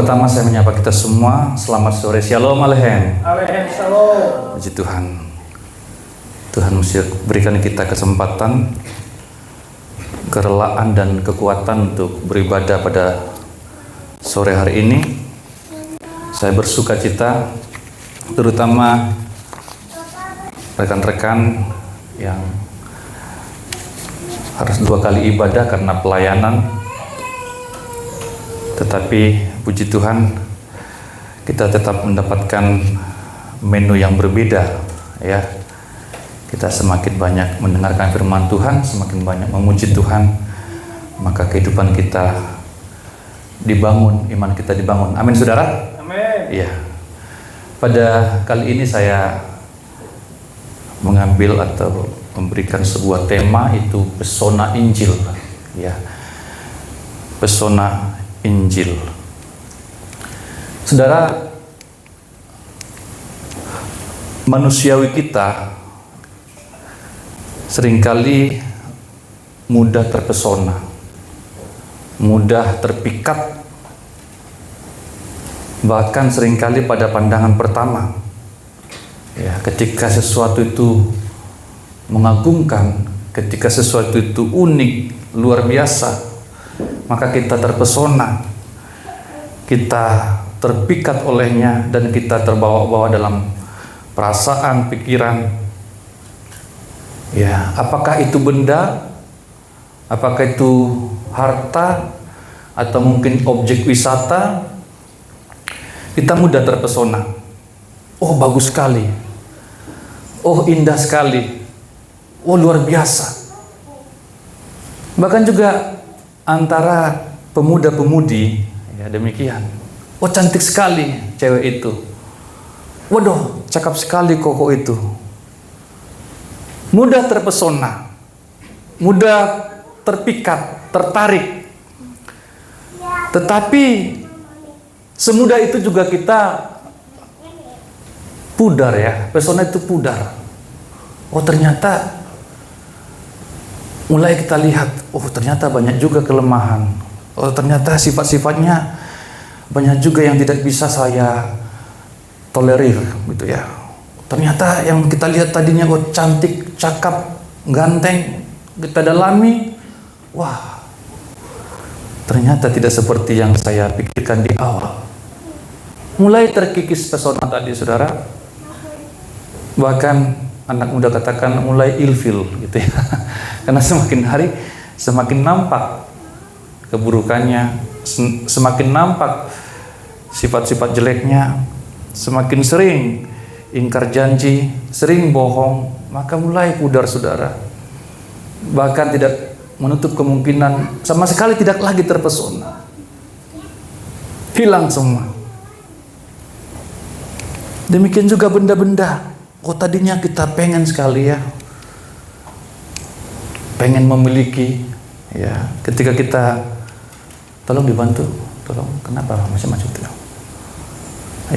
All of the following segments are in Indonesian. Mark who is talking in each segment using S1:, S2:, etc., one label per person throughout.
S1: Pertama saya menyapa kita semua, selamat sore, shalom alehem.
S2: Alehem shalom.
S1: Puji Tuhan. Tuhan mesti berikan kita kesempatan, kerelaan dan kekuatan untuk beribadah pada sore hari ini. Saya bersuka cita, terutama rekan-rekan yang harus 2 kali ibadah karena pelayanan. Tetapi puji Tuhan, kita tetap mendapatkan menu yang berbeda, ya. Kita semakin banyak mendengarkan firman Tuhan, semakin banyak memuji Tuhan, maka kehidupan kita dibangun, iman kita dibangun. Amin, saudara.
S2: Amin.
S1: Iya. Pada kali ini saya mengambil atau memberikan sebuah tema, itu pesona Injil, ya. Pesona Injil. Saudara, manusiawi kita seringkali mudah terpesona, mudah terpikat, bahkan seringkali pada pandangan pertama, ya, ketika sesuatu itu mengagumkan, ketika sesuatu itu unik, luar biasa, maka kita terpesona, kita terpikat olehnya, dan kita terbawa-bawa dalam perasaan, pikiran. Ya, apakah itu benda, apakah itu harta, atau mungkin objek wisata, kita mudah terpesona. Oh, bagus sekali. Oh, indah sekali. Oh, luar biasa. Bahkan juga antara pemuda-pemudi, ya demikian. Oh, cantik sekali cewek itu. Waduh, cakap sekali koko itu. Mudah terpesona, mudah terpikat, tertarik. Tetapi semudah itu juga kita pudar, ya. Pesona itu pudar. Oh, ternyata mulai kita lihat, oh ternyata banyak juga kelemahan. Oh, ternyata sifat-sifatnya banyak juga yang tidak bisa saya tolerir, gitu ya. Ternyata yang kita lihat tadinya oh cantik, cakap, ganteng, kita dalami, wah, ternyata tidak seperti yang saya pikirkan di awal. Mulai terkikis pesona tadi, saudara. Bahkan anak muda katakan mulai ilfil, gitu ya. Karena semakin hari semakin nampak keburukannya, semakin nampak sifat-sifat jeleknya, semakin sering ingkar janji, sering bohong, maka mulai pudar, saudara. Bahkan tidak menutup kemungkinan sama sekali tidak lagi terpesona. Hilang semua. Demikian juga benda-benda. Oh, tadinya kita pengen sekali, ya, pengen memiliki, ya. Ketika kita, tolong dibantu, tolong, kenapa masih macet itu?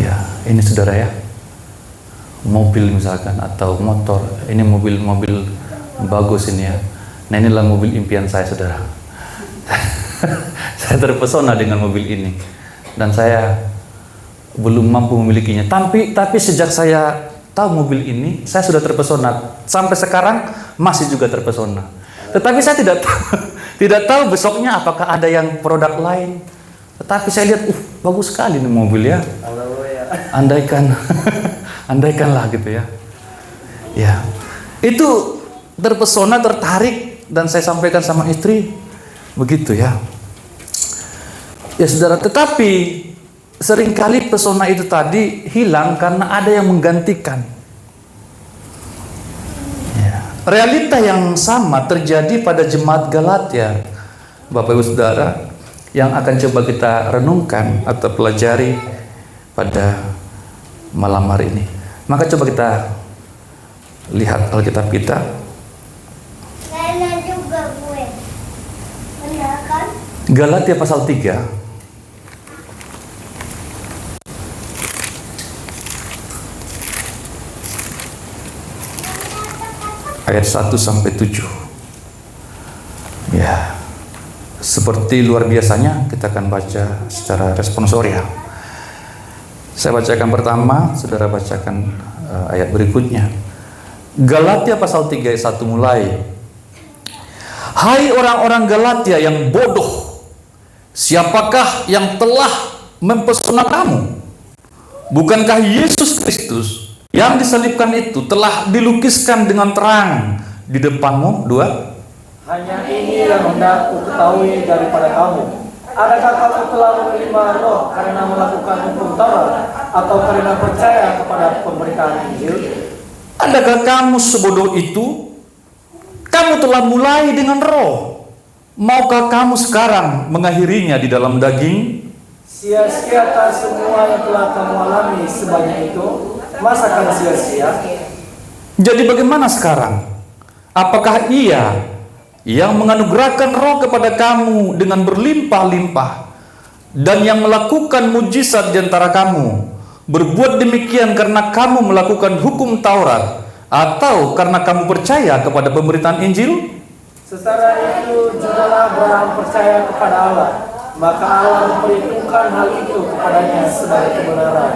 S1: Ya, ini saudara, ya, mobil misalkan atau motor, ini mobil bagus ini, ya. Nah, inilah mobil impian saya, saudara. Saya terpesona dengan mobil ini, dan saya belum mampu memilikinya. Tapi sejak saya tahu mobil ini, saya sudah terpesona. Sampai sekarang masih juga terpesona. Tetapi saya tidak tahu besoknya apakah ada yang produk lain. Tetapi saya lihat, bagus sekali nih mobil, ya. Andaikanlah gitu, ya. Ya, itu terpesona, tertarik, dan saya sampaikan sama istri begitu, ya. Ya, saudara. Tetapi seringkali pesona itu tadi hilang karena ada yang menggantikan. Ya. Realita yang sama terjadi pada jemaat Galatia, Bapak Ibu Saudara, yang akan coba kita renungkan atau pelajari pada malam hari ini. Maka coba kita lihat Alkitab kita. Galatia pasal 3. Ayat 1 sampai 7. Ya. Seperti luar biasanya, kita akan baca secara responsorial. Saya bacakan pertama, saudara bacakan ayat berikutnya. Galatia pasal 3 ayat 1 mulai. Hai orang-orang Galatia yang bodoh, siapakah yang telah mempesona kamu? Bukankah Yesus Kristus yang disalibkan itu telah dilukiskan dengan terang di depanmu? 2.
S2: Hanya ini yang hendak ku ketahui daripada kamu. Adakah kamu telah menerima roh karena melakukan hukum Taurat atau karena percaya kepada pemberitaan Injil?
S1: Adakah kamu sebodoh itu? Kamu telah mulai dengan roh. Maukah kamu sekarang mengakhirinya di dalam daging?
S2: Sia-siakan semua yang telah kamu alami sebanyak itu. Masa akan sia-sia?
S1: Jadi bagaimana sekarang? Apakah Ia yang menganugerahkan roh kepada kamu dengan berlimpah-limpah dan yang melakukan mujizat di antara kamu berbuat demikian karena kamu melakukan hukum Taurat atau karena kamu percaya kepada pemberitaan Injil?
S2: Secara itu jugalah Abraham percaya kepada Allah, maka Allah memperhitungkan hal itu kepadanya sebagai kebenaran.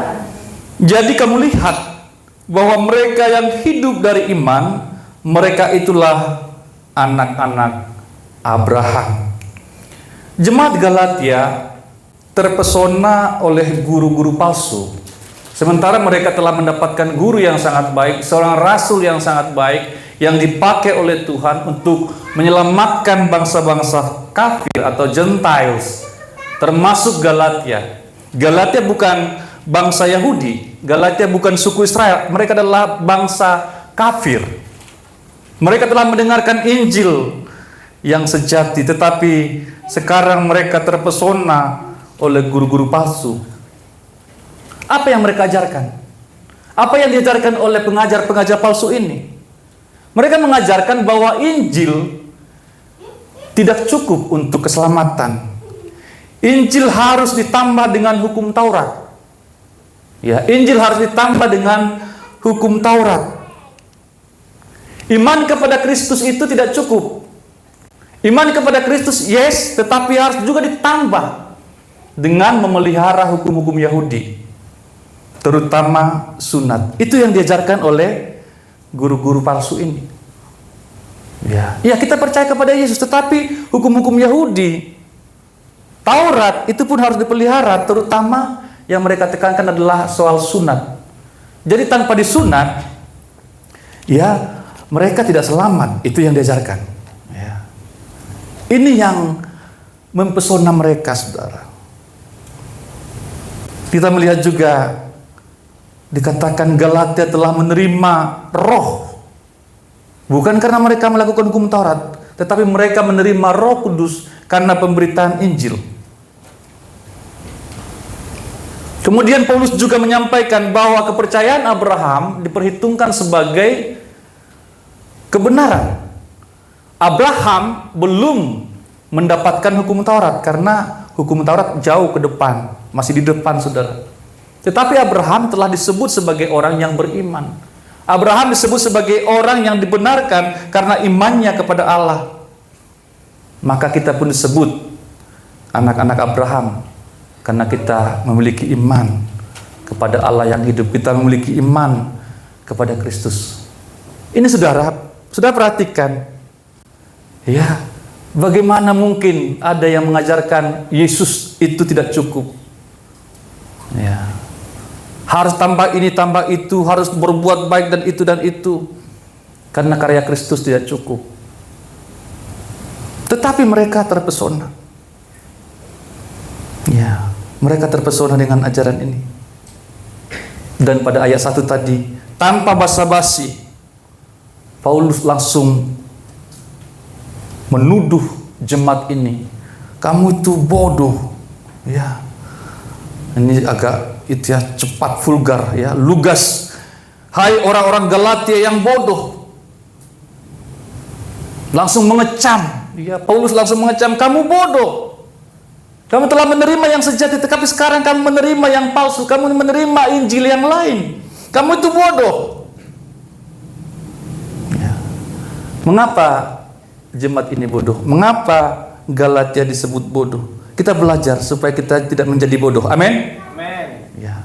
S1: Jadi kamu lihat bahwa mereka yang hidup dari iman, mereka itulah anak-anak Abraham. Jemaat Galatia terpesona oleh guru-guru palsu. Sementara mereka telah mendapatkan guru yang sangat baik, seorang rasul yang sangat baik, yang dipakai oleh Tuhan untuk menyelamatkan bangsa-bangsa kafir atau Gentiles, termasuk Galatia. Galatia bukan bangsa Yahudi, Galatia bukan suku Israel, mereka adalah bangsa kafir. Mereka telah mendengarkan Injil yang sejati, tetapi sekarang mereka terpesona oleh guru-guru palsu. Apa yang mereka ajarkan? Apa yang diajarkan oleh pengajar-pengajar palsu ini? Mereka mengajarkan bahwa Injil tidak cukup untuk keselamatan. Injil harus ditambah dengan hukum Taurat. Ya, Injil harus ditambah dengan hukum Taurat. Iman kepada Kristus itu tidak cukup. Iman kepada Kristus yes, tetapi harus juga ditambah dengan memelihara hukum-hukum Yahudi, terutama sunat. Itu yang diajarkan oleh guru-guru palsu ini. Ya, kita percaya kepada Yesus, tetapi hukum-hukum Yahudi, Taurat itu pun harus dipelihara, terutama yang mereka tekankan adalah soal sunat. Jadi tanpa disunat, ya mereka tidak selamat. Itu yang diajarkan. Ya. Ini yang mempesona mereka, saudara. Kita melihat juga dikatakan Galatia telah menerima roh. Bukan karena mereka melakukan hukum Taurat, tetapi mereka menerima Roh Kudus karena pemberitaan Injil. Kemudian Paulus juga menyampaikan bahwa kepercayaan Abraham diperhitungkan sebagai kebenaran. Abraham belum mendapatkan hukum Taurat karena hukum Taurat jauh ke depan, masih di depan, saudara. Tetapi Abraham telah disebut sebagai orang yang beriman. Abraham disebut sebagai orang yang dibenarkan karena imannya kepada Allah. Maka kita pun disebut anak-anak Abraham karena kita memiliki iman kepada Allah yang hidup. Kita memiliki iman kepada Kristus. Ini saudara perhatikan, ya, bagaimana mungkin ada yang mengajarkan Yesus itu tidak cukup? Ya, harus tambah ini, tambah itu, harus berbuat baik dan itu, karena karya Kristus tidak cukup. Tetapi mereka terpesona. Ya, mereka terpesona dengan ajaran ini. Dan pada ayat 1 tadi, tanpa basa-basi, Paulus langsung menuduh jemaat ini, kamu itu bodoh. Ya, ini agak itu ya, cepat, vulgar, ya, lugas. Hai orang-orang Galatia yang bodoh. Langsung mengecam. Ya, Paulus langsung mengecam, kamu bodoh. Kamu telah menerima yang sejati, tetapi sekarang kamu menerima yang palsu. Kamu menerima Injil yang lain. Kamu itu bodoh. Ya. Mengapa jemaat ini bodoh? Mengapa Galatia disebut bodoh? Kita belajar supaya kita tidak menjadi bodoh. Amin.
S2: Amin.
S1: Ya.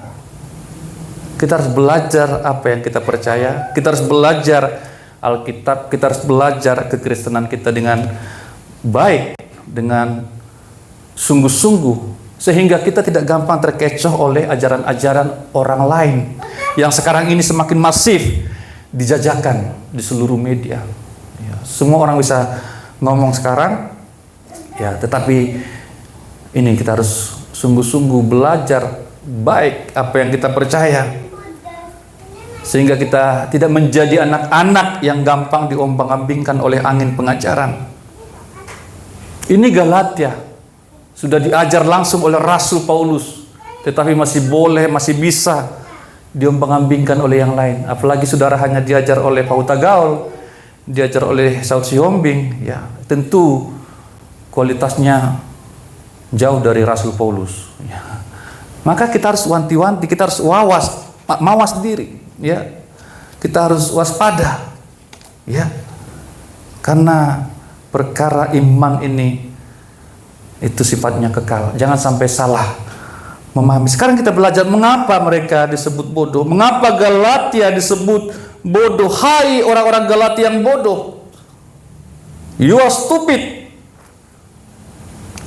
S1: Kita harus belajar apa yang kita percaya. Kita harus belajar Alkitab. Kita harus belajar kekristenan kita dengan baik, dengan sungguh-sungguh, sehingga kita tidak gampang terkecoh oleh ajaran-ajaran orang lain yang sekarang ini semakin masif dijajakan di seluruh media. Ya, semua orang bisa ngomong sekarang, ya, tetapi ini kita harus sungguh-sungguh belajar baik apa yang kita percaya, sehingga kita tidak menjadi anak-anak yang gampang diombang-ambingkan oleh angin pengajaran. Ini Galatia sudah diajar langsung oleh Rasul Paulus, tetapi masih boleh, masih bisa diombang-ambingkan oleh yang lain. Apalagi saudara hanya diajar oleh Pautha Gaul, diajar oleh Saud Sihombing, ya tentu kualitasnya jauh dari Rasul Paulus. Ya. Maka kita harus wanti-wanti, kita harus mawas diri, ya. Kita harus waspada, ya. Karena perkara iman ini itu sifatnya kekal. Jangan sampai salah memahami. Sekarang kita belajar mengapa mereka disebut bodoh. Mengapa Galatia disebut bodoh? Hai orang-orang Galatia yang bodoh, you are stupid.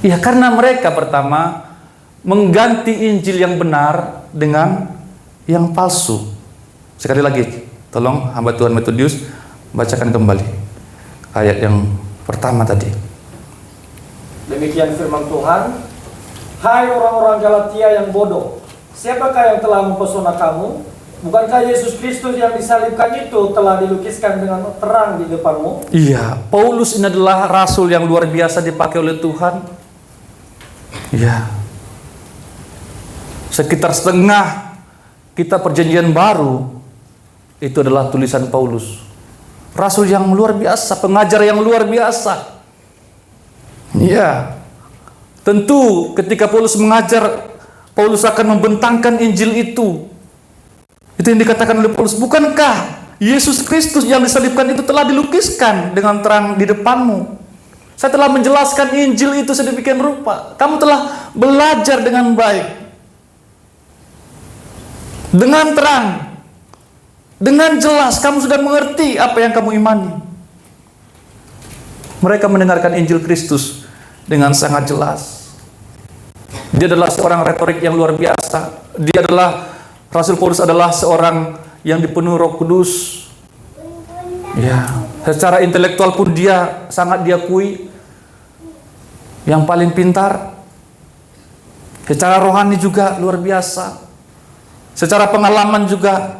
S1: Ya, karena mereka pertama mengganti Injil yang benar dengan yang palsu. Sekali lagi, tolong hamba Tuhan Methodius bacakan kembali ayat yang pertama tadi.
S2: Demikian firman Tuhan. Hai orang-orang Galatia yang bodoh, siapakah yang telah mempesona kamu? Bukankah Yesus Kristus yang disalibkan itu telah dilukiskan dengan terang di depanmu? Iya,
S1: Paulus ini adalah rasul yang luar biasa dipakai oleh Tuhan. Ya, sekitar setengah kita perjanjian baru itu adalah tulisan Paulus. Rasul yang luar biasa, pengajar yang luar biasa. Ya, tentu ketika Paulus mengajar, Paulus akan membentangkan Injil itu. Itu yang dikatakan oleh Paulus. Bukankah Yesus Kristus yang disalibkan itu telah dilukiskan dengan terang di depanmu? Saya telah menjelaskan Injil itu sedemikian rupa. Kamu telah belajar dengan baik, dengan terang, dengan jelas. Kamu sudah mengerti apa yang kamu imani. Mereka mendengarkan Injil Kristus dengan sangat jelas. Dia adalah seorang retorik yang luar biasa. Dia adalah, Rasul Paulus adalah seorang yang dipenuhi Roh Kudus. Ya, secara intelektual pun dia sangat diakui yang paling pintar. Secara rohani juga luar biasa. Secara pengalaman juga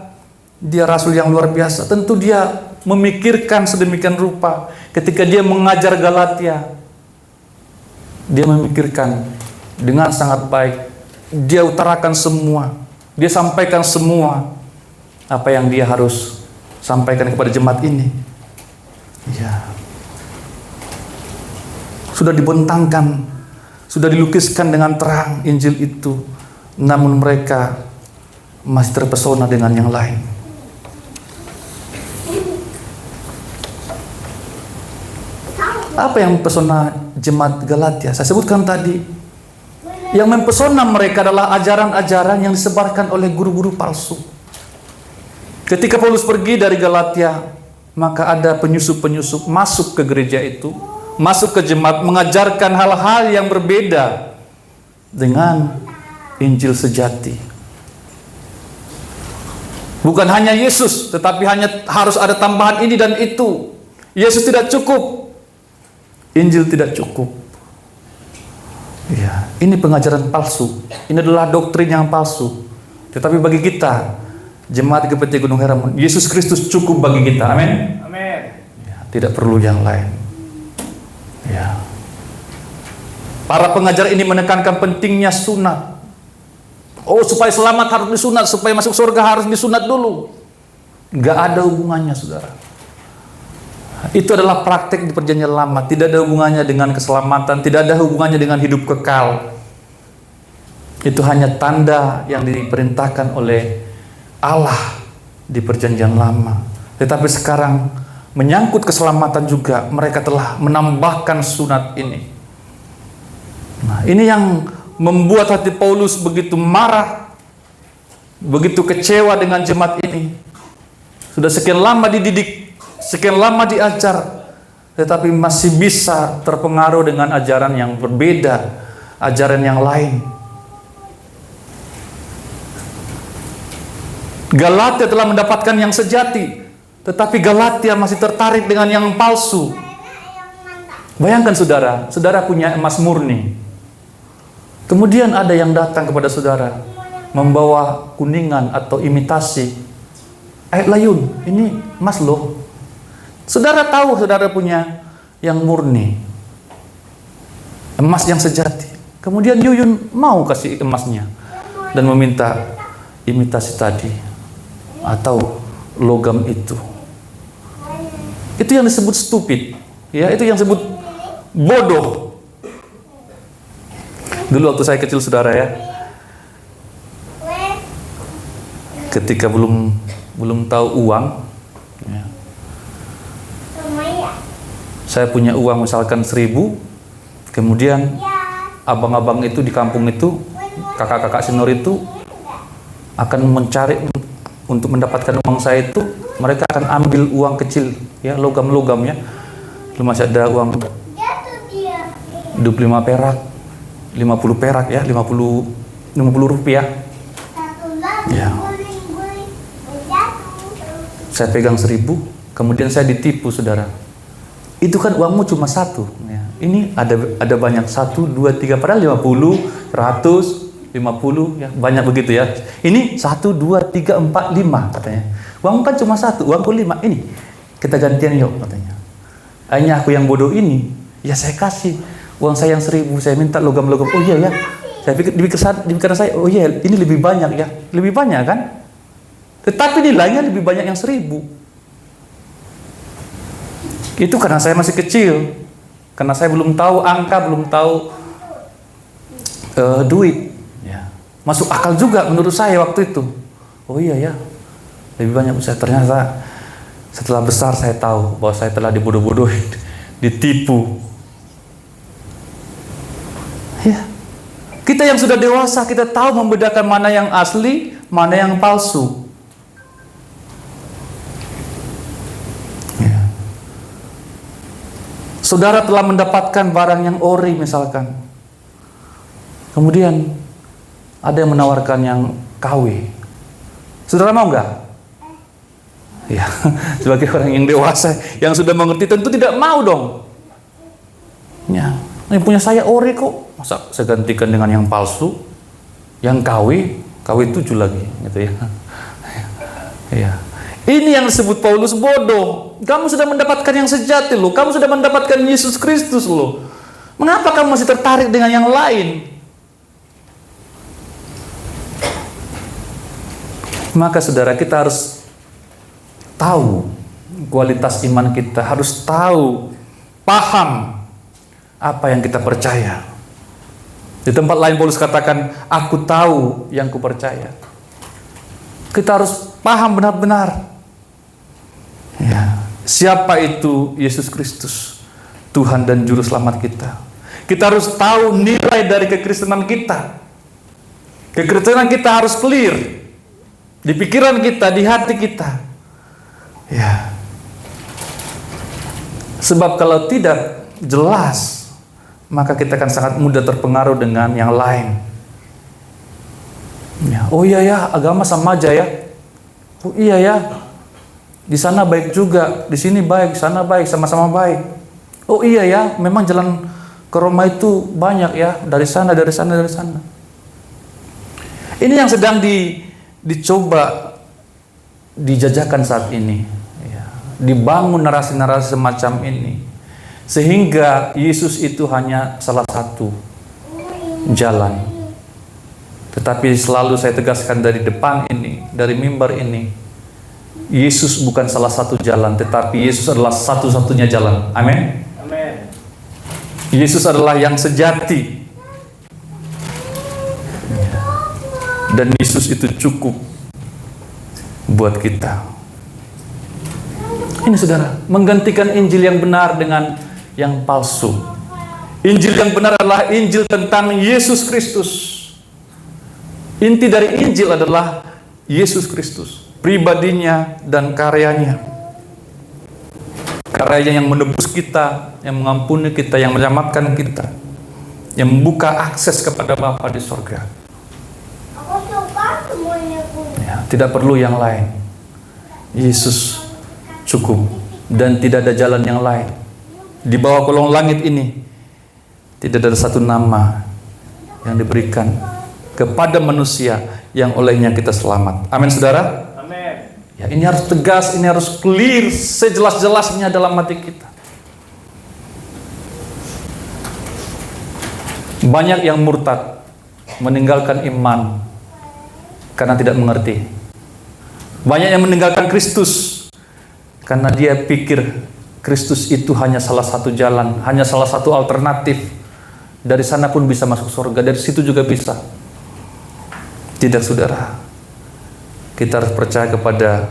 S1: dia rasul yang luar biasa. Tentu dia memikirkan sedemikian rupa ketika dia mengajar Galatia. Dia memikirkan dengan sangat baik. Dia utarakan semua. Dia sampaikan semua apa yang dia harus sampaikan kepada jemaat ini. Ya. Sudah dibentangkan, sudah dilukiskan dengan terang Injil itu. Namun mereka masih terpesona dengan yang lain. Apa yang mempesona jemaat Galatia? Saya sebutkan tadi. Yang mempesona mereka adalah ajaran-ajaran yang disebarkan oleh guru-guru palsu. Ketika Paulus pergi dari Galatia, maka ada penyusup-penyusup masuk ke gereja itu, masuk ke jemaat, mengajarkan hal-hal yang berbeda dengan Injil sejati. Bukan hanya Yesus, tetapi hanya harus ada tambahan ini dan itu. Yesus tidak cukup, Injil tidak cukup. Ya, ini pengajaran palsu. Ini adalah doktrin yang palsu. Tetapi bagi kita, jemaat GPT Gunung Hermon, Yesus Kristus cukup bagi kita. Amin.
S2: Amin.
S1: Ya, tidak perlu yang lain. Ya. Para pengajar ini menekankan pentingnya sunat. Oh, supaya selamat harus disunat, supaya masuk surga harus disunat dulu. Gak ada hubungannya, saudara. Itu adalah praktek di perjanjian lama. Tidak ada hubungannya dengan keselamatan, tidak ada hubungannya dengan hidup kekal. Itu hanya tanda yang diperintahkan oleh Allah di perjanjian lama. Tetapi sekarang menyangkut keselamatan juga, mereka telah menambahkan sunat ini. Nah, ini yang membuat hati Paulus begitu marah, begitu kecewa dengan jemaat ini. Sudah sekian lama dididik, sekian lama diajar, tetapi masih bisa terpengaruh dengan ajaran yang berbeda, ajaran yang lain. Galatia telah mendapatkan yang sejati, tetapi Galatia masih tertarik dengan yang palsu. Bayangkan saudara, saudara punya emas murni. Kemudian ada yang datang kepada saudara membawa kuningan atau imitasi. Layun, ini emas loh. Saudara tahu saudara punya yang murni, emas yang sejati. Kemudian Yuyun mau kasih emasnya dan meminta imitasi tadi atau logam itu. Itu yang disebut stupid, ya, itu yang disebut bodoh. Dulu waktu saya kecil saudara ya, ketika belum tahu uang, ya, saya punya uang misalkan 1.000, kemudian abang-abang itu di kampung itu, kakak-kakak senior itu akan mencari untuk mendapatkan uang saya itu, mereka akan ambil uang kecil, ya, logam-logam ya. Belum masih ada uang 25 perak, 50 perak ya, 50 rupiah. Ya. Saya pegang 1.000, kemudian saya ditipu saudara. Itu kan uangmu cuma 1. Ya. Ini ada banyak 1, 2, 3, padahal 50, 100, 50 ya, banyak begitu ya. Ini 1, 2, 3, 4, 5 katanya. Uangmu kan cuma 1, uangku 5. Ini kita gantian yuk katanya. Akhirnya aku yang bodoh ini, ya saya kasih uang saya yang 1.000, saya minta logam-logam. Oh iya ya, saya pikir di pikiran saya, oh iya ini lebih banyak ya, lebih banyak kan? Tetapi nilainya lebih banyak yang 1.000. Itu karena saya masih kecil, karena saya belum tahu angka, belum tahu duit. Ya. Masuk akal juga menurut saya waktu itu. Oh iya ya, lebih banyak. Saya ternyata setelah besar saya tahu bahwa saya telah dibodoh-bodohin, ditipu. Ya. Kita yang sudah dewasa, kita tahu membedakan mana yang asli, mana yang palsu. Ya. Saudara telah mendapatkan barang yang ori misalkan. Kemudian ada yang menawarkan yang KW. Saudara mau nggak? Ya, sebagai orang yang dewasa, yang sudah mengerti, tentu tidak mau dong. Ya. Yang punya saya ori kok, masa saya gantikan dengan yang palsu, yang KW 7 lagi, gitu ya. Ya. Ini yang disebut Paulus bodoh. Kamu sudah mendapatkan yang sejati loh, kamu sudah mendapatkan Yesus Kristus loh. Mengapa kamu masih tertarik dengan yang lain? Maka saudara, kita harus tahu kualitas iman kita, harus tahu, paham apa yang kita percaya. Di tempat lain Paulus katakan, aku tahu yang kupercaya. Kita harus paham benar-benar. Ya, siapa itu Yesus Kristus, Tuhan dan Juru Selamat kita. Kita harus tahu nilai dari kekristenan kita. Kekristenan kita harus clear di pikiran kita, di hati kita. Ya. Sebab kalau tidak jelas, maka kita akan sangat mudah terpengaruh dengan yang lain. Ya, oh iya ya, agama sama aja ya. Oh iya ya, di sana baik juga, di sini baik, sana baik, sama-sama baik. Oh iya ya, memang jalan ke Roma itu banyak ya, dari sana, dari sana, dari sana. Ini yang sedang dicoba dijajakan saat ini. Ya, dibangun narasi-narasi semacam ini. Sehingga Yesus itu hanya salah satu jalan. Tetapi selalu saya tegaskan dari depan ini, dari mimbar ini, Yesus bukan salah satu jalan, tetapi Yesus adalah satu-satunya jalan. Amin.
S2: Amin.
S1: Yesus adalah yang sejati. Dan Yesus itu cukup buat kita. Ini saudara, menggantikan Injil yang benar dengan yang palsu. Injil yang benar adalah Injil tentang Yesus Kristus. Inti dari Injil adalah Yesus Kristus, pribadinya dan karyanya. Karyanya yang menebus kita, yang mengampuni kita, yang menyelamatkan kita, yang membuka akses kepada Bapa di sorga. Ya, tidak perlu yang lain. Yesus cukup dan tidak ada jalan yang lain. Di bawah kolong langit ini tidak ada satu nama yang diberikan kepada manusia yang olehnya kita selamat. Amin, saudara.
S2: Amin.
S1: Ya, ini harus tegas, ini harus clear, sejelas-jelasnya dalam hati kita. Banyak yang murtad, meninggalkan iman karena tidak mengerti. Banyak yang meninggalkan Kristus karena dia pikir Kristus itu hanya salah satu jalan, hanya salah satu alternatif. Dari sana pun bisa masuk surga, dari situ juga bisa. Tidak, saudara. Kita harus percaya kepada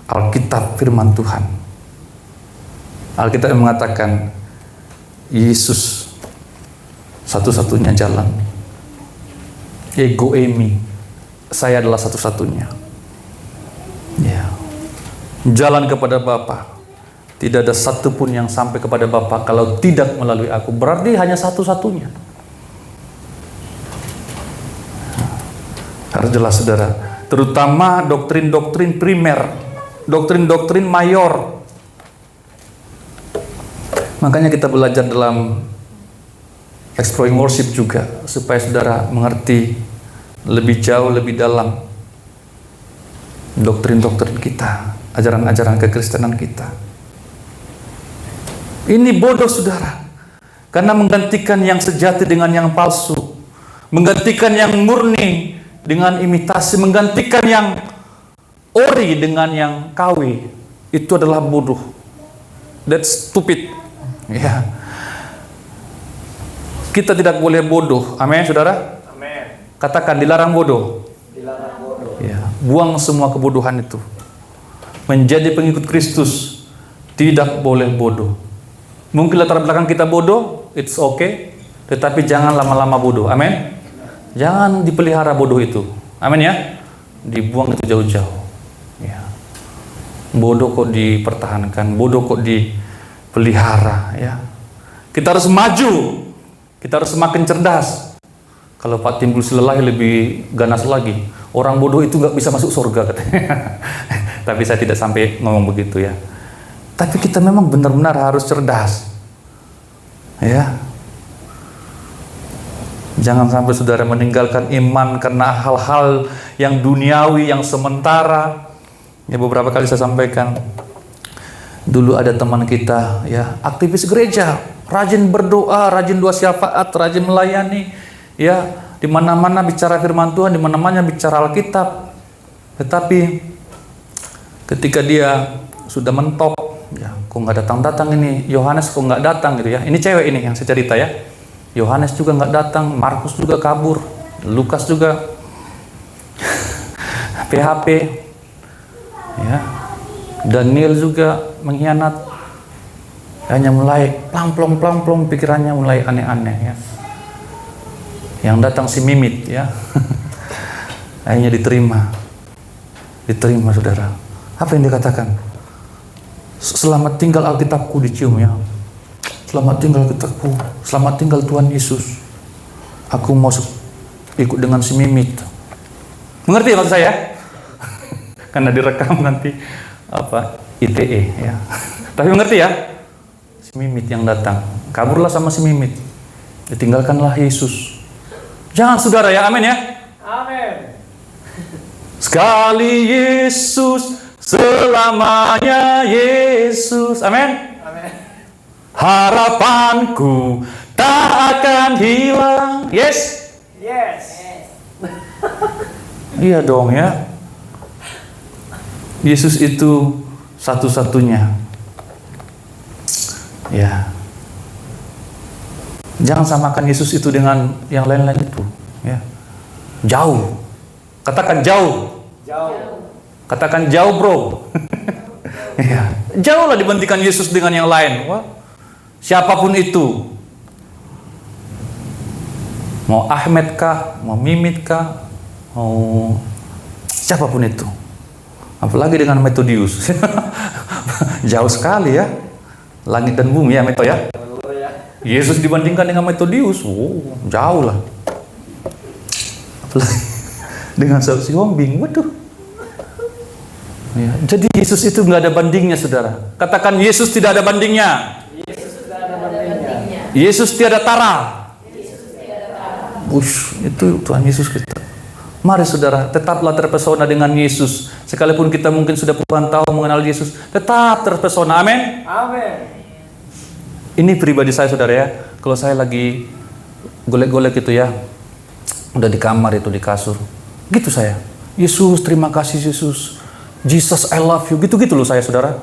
S1: Alkitab, firman Tuhan. Alkitab yang mengatakan Yesus satu-satunya jalan. Ego eimi, saya adalah satu-satunya. Ya. Jalan kepada Bapa. Tidak ada satupun yang sampai kepada Bapa kalau tidak melalui aku. Berarti hanya satu-satunya. Harus jelas, saudara. Terutama doktrin-doktrin primer, doktrin-doktrin mayor. Makanya kita belajar dalam exploring worship juga, supaya saudara mengerti lebih jauh, lebih dalam doktrin-doktrin kita, ajaran-ajaran kekristenan kita. Ini bodoh, saudara, karena menggantikan yang sejati dengan yang palsu, menggantikan yang murni dengan imitasi, menggantikan yang ori dengan yang KW. Itu adalah bodoh. That's stupid. Ya. Kita tidak boleh bodoh. Amin, saudara.
S2: Amin.
S1: Katakan, dilarang bodoh.
S2: Dilarang bodoh.
S1: Ya. Buang semua kebodohan itu. Menjadi pengikut Kristus tidak boleh bodoh. Mungkin latar belakang kita bodoh, it's okay, tetapi jangan lama-lama bodoh. Amin. Jangan dipelihara bodoh itu. Amin ya. Dibuang itu jauh-jauh. Ya. Bodoh kok dipertahankan, bodoh kok dipelihara, ya. Kita harus maju. Kita harus semakin cerdas. Kalau Pak Timbul Silalahi lebih ganas lagi. Orang bodoh itu nggak bisa masuk surga, katanya. Tapi saya tidak sampai ngomong begitu, ya. Tapi kita memang benar-benar harus cerdas. Ya. Jangan sampai saudara meninggalkan iman karena hal-hal yang duniawi, yang sementara. Ya, beberapa kali saya sampaikan. Dulu ada teman kita, ya, aktivis gereja, rajin berdoa, rajin doa syafaat, rajin melayani, ya, di mana-mana bicara firman Tuhan, di mana-mana bicara Alkitab. Tetapi ketika dia sudah mentok, ya, kok nggak datang-datang ini, Yohanes kok nggak datang gitu, ya. Ini cewek ini yang saya cerita, ya. Yohanes juga nggak datang, Markus juga kabur, Lukas juga PHP, ya. Daniel juga mengkhianat. Hanya mulai plong pikirannya mulai aneh-aneh, ya. Yang datang si Mimit, ya. Akhirnya diterima, saudara. Apa yang dikatakan? Selamat tinggal Alkitabku, dicium, ya. Selamat tinggal Alkitabku, selamat tinggal Tuhan Yesus. Aku mau ikut dengan si Mimit. Mengerti maksud saya? Karena direkam nanti apa ITE, ya. Tapi mengerti, ya? Si Mimit yang datang, kaburlah sama si Mimit. Ditinggalkanlah Yesus. Jangan, saudara, ya. Amin, ya.
S2: Amin.
S1: Sekali Yesus, selamanya Yesus. Amin.
S2: Amin.
S1: Harapanku tak akan hilang. Yes.
S2: Yes.
S1: Iya dong, ya. Yesus itu satu-satunya. Ya. Jangan samakan Yesus itu dengan yang lain-lain itu, ya. Jauh. Katakan jauh.
S2: Jauh.
S1: Katakan jauh, bro. Ya. Jauhlah dibandingkan Yesus dengan yang lain. Wah. Siapapun itu. Mau Ahmed kah, mau Mimit kah, mau siapapun itu. Apalagi dengan Metodius. Jauh sekali ya. Langit dan bumi ya Meto ya. Yesus dibandingkan dengan Metodius, jauh lah. Apalagi dengan si Hombing, waduh. Ya, jadi Yesus itu nggak ada bandingnya, saudara. Katakan Yesus tidak ada bandingnya.
S2: Yesus tidak ada bandingnya.
S1: Yesus tiada tara. Itu Tuhan Yesus kita. Mari saudara, tetaplah terpesona dengan Yesus. Sekalipun kita mungkin sudah puluhan tahun mengenal Yesus, tetap terpesona. Amin.
S2: Amin.
S1: Ini pribadi saya saudara ya. Kalau saya lagi golek-golek itu ya, udah di kamar itu di kasur, gitu saya. Yesus, terima kasih Yesus. Jesus, I love you. Gitu-gitu loh saya saudara.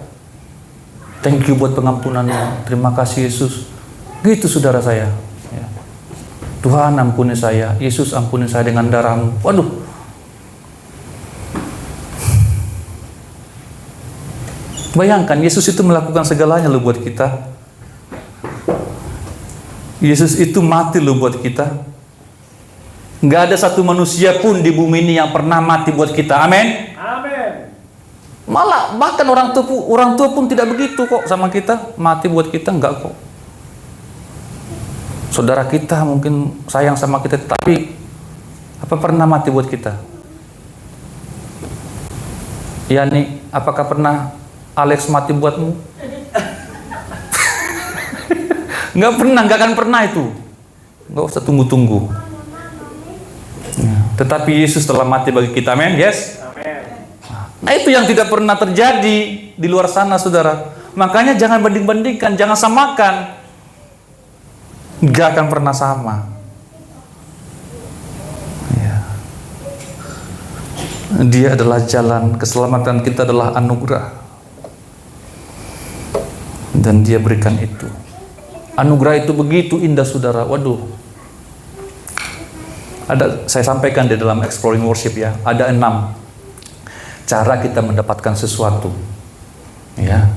S1: Thank you buat pengampunanmu. Terima kasih Yesus. Gitu saudara saya. Ya. Tuhan ampuni saya. Yesus ampuni saya dengan darahmu. Waduh. Bayangkan Yesus itu melakukan segalanya loh buat kita. Yesus itu mati loh buat kita. Nggak ada satu manusia pun di bumi ini yang pernah mati buat kita. Amin.
S2: Amin.
S1: Malah bahkan orang tua pun tidak begitu kok sama kita. Mati buat kita enggak kok. Saudara kita mungkin sayang sama kita, tapi apa pernah mati buat kita? Ya nih, apakah pernah Alex mati buatmu? Nggak pernah, nggak akan pernah itu. Nggak usah tunggu-tunggu. Ya. Tetapi Yesus telah mati bagi kita, amin? Yes? Nah, itu yang tidak pernah terjadi di luar sana, saudara. Makanya jangan banding-bandingkan, jangan samakan. Nggak akan pernah sama. Ya. Dia adalah jalan, keselamatan kita adalah anugerah. Dan dia berikan itu. Anugerah itu begitu indah, saudara. Waduh. Saya sampaikan di dalam Exploring Worship ya, ada 6 cara kita mendapatkan sesuatu. Ya.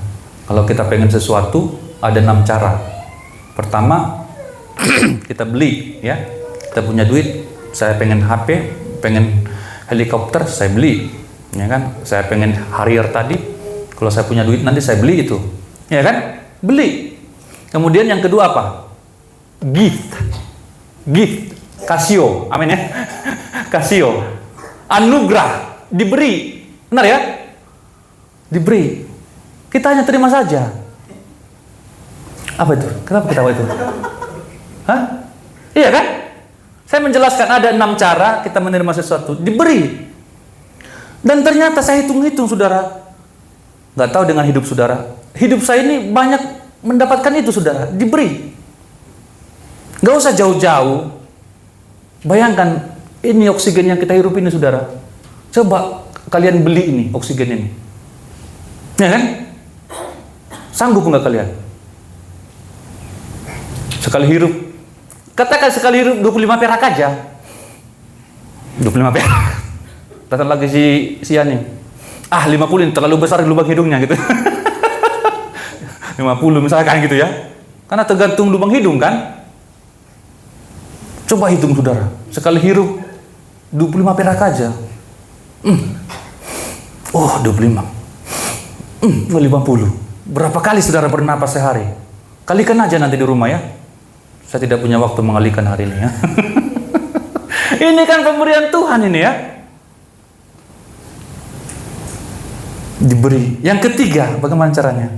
S1: Kalau kita pengen sesuatu, ada 6 cara. Pertama, kita beli, ya. Kita punya duit, saya pengen HP, pengen helikopter, saya beli. Ya kan? Saya pengen Harrier tadi, kalau saya punya duit nanti saya beli itu. Ya kan? Beli. Kemudian yang kedua apa? Gift. Casio. Amin ya. Casio. Anugerah, diberi. Benar ya? Diberi. Kita hanya terima saja. Apa itu? Kenapa kita tahu itu? Hah? Iya kan? Saya menjelaskan ada 6 cara kita menerima sesuatu. Diberi. Dan ternyata saya hitung-hitung, saudara. Nggak tahu dengan hidup saudara. Hidup saya ini banyak mendapatkan itu, saudara. Diberi. Nggak usah jauh-jauh. Bayangkan, ini oksigen yang kita hirup ini, saudara. Coba kalian beli ini, oksigen ini. Ya kan? Sanggup nggak kalian? Sekali hirup. Katakan sekali hirup 25 perak aja. 25 perak. Datang lagi si Yani. 50 ini terlalu besar lubang hidungnya gitu. 50 misalkan gitu ya. Karena tergantung lubang hidung kan. Coba hitung, saudara. Sekali hirup 25 perak aja. 25. 50. Berapa kali saudara bernapas sehari? Kalikan aja nanti di rumah ya. Saya tidak punya waktu mengalikan hari ini ya. Ini kan pemberian Tuhan ini ya. Diberi. Yang ketiga, bagaimana caranya?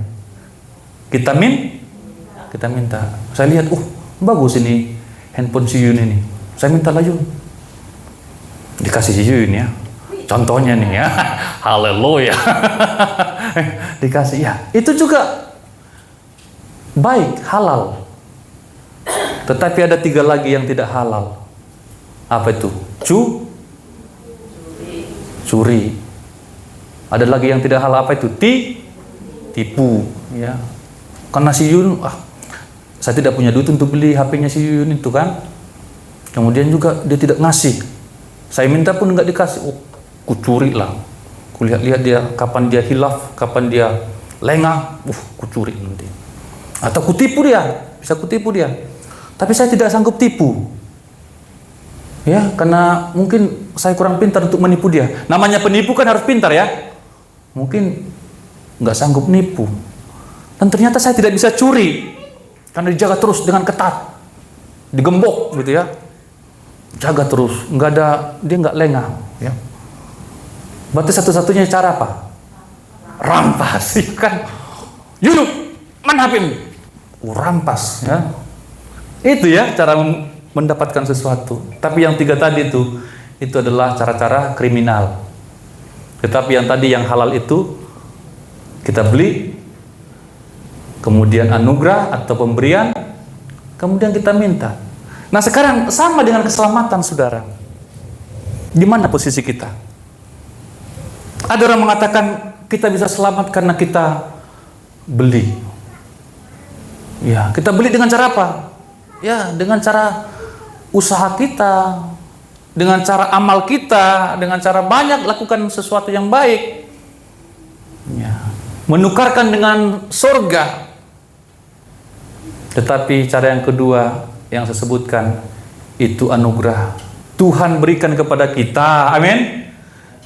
S1: Kita minta. Saya lihat, bagus ini handphone si Yun ini. Saya minta lah Yun. Dikasih si Yun ya. Contohnya nih ya. Haleluya. Dikasih ya. Itu juga baik, halal. Tetapi ada 3 lagi yang tidak halal. Apa itu? Curi. Ada lagi yang tidak halal, apa itu? Tipu. Ya. Karena si Yun, saya tidak punya duit untuk beli HP-nya si Yun itu kan. Kemudian juga dia tidak ngasih. Saya minta pun nggak dikasih. Kucuri lah. Kulihat-lihat dia kapan dia hilaf, kapan dia lengah. Kucuri nanti. Atau kutipu dia. Bisa kutipu dia. Tapi saya tidak sanggup tipu. Ya, karena mungkin saya kurang pintar untuk menipu dia. Namanya penipu kan harus pintar ya. Mungkin nggak sanggup nipu. Dan ternyata saya tidak bisa curi. Karena dijaga terus dengan ketat. Digembok gitu ya. Jaga terus, dia nggak lengah ya. Berarti satu-satunya cara apa? Rampas, ya kan? Yunus, mana HP-mu? Rampas ya. Itu ya cara mendapatkan sesuatu. Tapi yang 3 tadi itu adalah cara-cara kriminal. Tetapi yang tadi yang halal itu kita beli, kemudian anugerah atau pemberian, kemudian kita minta. Nah sekarang sama dengan keselamatan saudara. Di mana posisi kita? Ada orang mengatakan kita bisa selamat karena kita beli. Ya, kita beli dengan cara apa? Ya, dengan cara usaha kita, dengan cara amal kita, dengan cara banyak lakukan sesuatu yang baik. Ya, menukarkan dengan surga. Tetapi cara yang kedua yang saya sebutkan itu anugerah. Tuhan berikan kepada kita. Amin.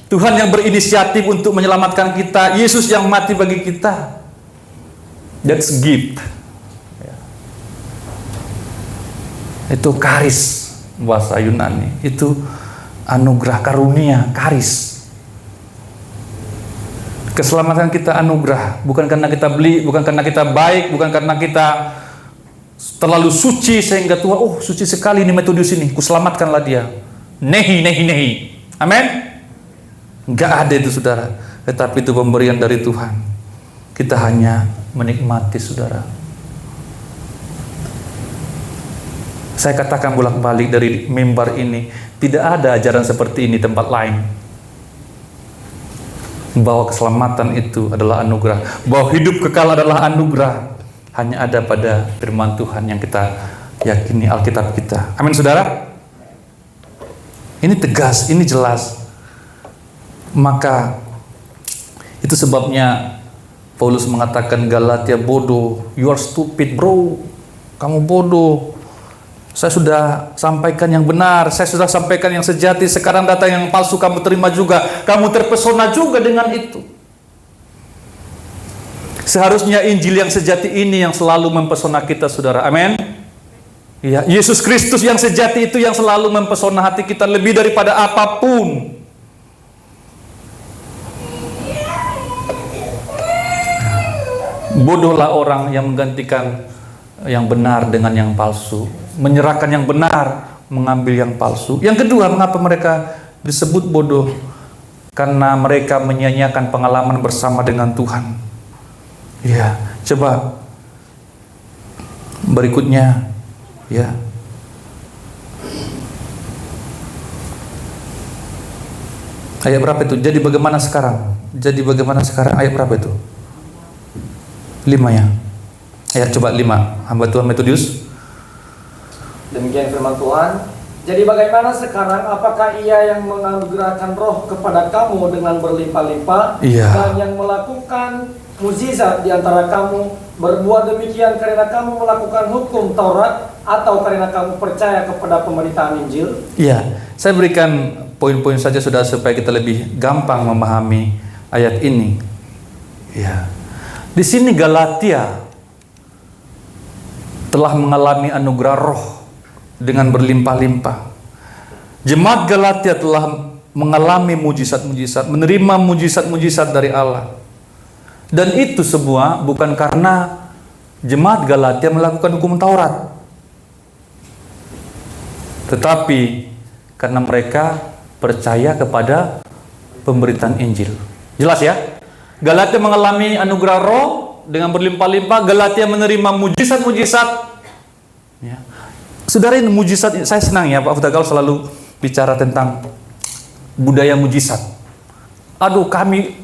S1: Tuhan yang berinisiatif untuk menyelamatkan kita. Yesus yang mati bagi kita. That's gift. Itu karis bahasa Yunani. Itu anugerah, karunia, karis. Keselamatan kita anugerah, bukan karena kita beli, bukan karena kita baik, bukan karena kita terlalu suci sehingga Tuhan, oh suci sekali ini Methodius ini, kuselamatkanlah dia. Nehi. Amin. Enggak ada itu saudara. Tetapi itu pemberian dari Tuhan. Kita hanya menikmati saudara. Saya katakan bolak-balik dari mimbar ini, tidak ada ajaran seperti ini tempat lain. Bahwa keselamatan itu adalah anugerah, bahwa hidup kekal adalah anugerah, hanya ada pada firman Tuhan yang kita yakini, Alkitab kita. Amin saudara. Ini tegas, ini jelas. Maka itu sebabnya Paulus mengatakan Galatia bodoh, you are stupid bro, kamu bodoh. Saya sudah sampaikan yang benar, saya sudah sampaikan yang sejati, sekarang datang yang palsu kamu terima juga, kamu terpesona juga dengan itu. Seharusnya Injil yang sejati ini yang selalu mempesona kita saudara, amin. Ya, Yesus Kristus yang sejati itu yang selalu mempesona hati kita lebih daripada apapun. Bodohlah orang yang menggantikan yang benar dengan yang palsu, menyerahkan yang benar, mengambil yang palsu. Yang kedua, mengapa mereka disebut bodoh? Karena mereka menyia-nyiakan pengalaman bersama dengan Tuhan. Ya, coba berikutnya, ya. Ayat berapa itu? Jadi bagaimana sekarang? Ayat berapa itu? 5 ya. Ayat coba 5. Hamba Tuhan Methodius.
S2: Demikian firman Tuhan. Jadi bagaimana sekarang? Apakah Ia yang menganugerahkan roh kepada kamu dengan berlimpah-limpah, dan yang melakukan mukjizat di antara kamu berbuat demikian karena kamu melakukan hukum Taurat atau karena kamu percaya kepada pemberitaan Injil?
S1: Iya, saya berikan poin-poin saja sudah supaya kita lebih gampang memahami ayat ini. Ya. Di sini Galatia telah mengalami anugerah roh dengan berlimpah-limpah. Jemaat Galatia telah mengalami mujizat-mujizat, menerima mujizat-mujizat dari Allah. Dan itu semua bukan karena jemaat Galatia melakukan hukum Taurat, tetapi karena mereka percaya kepada pemberitaan Injil. Jelas ya? Galatia mengalami anugerah roh dengan berlimpah-limpah. Galatia menerima mujizat-mujizat. Ya. Saudara, ini mujizat, saya senang ya Pak Futagal selalu bicara tentang budaya mujizat. Aduh, kami,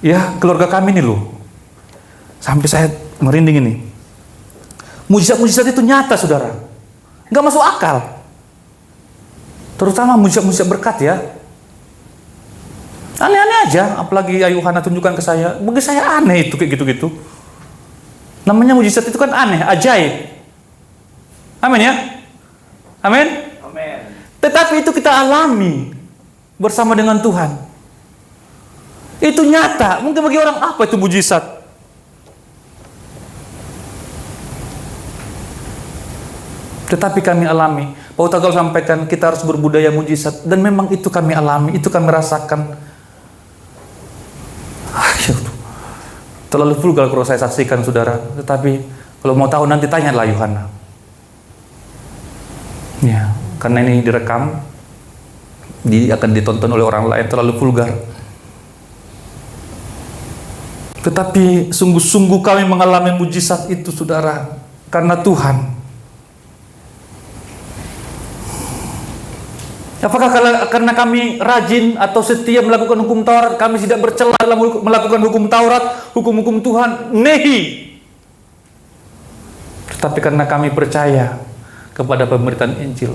S1: ya keluarga kami nih loh, sampai saya merinding ini. Mujizat-mujizat itu nyata saudara, nggak masuk akal. Terutama mujizat-mujizat berkat ya. Aneh-aneh aja, apalagi Ayuhana tunjukkan ke saya. Bagi saya aneh itu kayak gitu-gitu. Namanya mujizat itu kan aneh, ajaib. Amin ya? Amin?
S2: Amin.
S1: Tetapi itu kita alami bersama dengan Tuhan. Itu nyata. Mungkin bagi orang, apa itu mujizat? Tetapi kami alami. Paul Tagal sampaikan kita harus berbudaya mujizat. Dan memang itu kami alami, itu kami rasakan. Terlalu vulgar kalau saya saksikan, saudara. Tetapi kalau mau tahu nanti tanyalah Yohana. Ya, karena ini direkam, akan ditonton oleh orang lain, terlalu vulgar. Tetapi sungguh-sungguh kami mengalami mujizat itu, saudara, karena Tuhan. Apakah karena kami rajin atau setia melakukan hukum Taurat, kami tidak bercela dalam melakukan hukum Taurat, hukum-hukum Tuhan? Nehi. Tetapi karena kami percaya kepada pemberitaan Injil.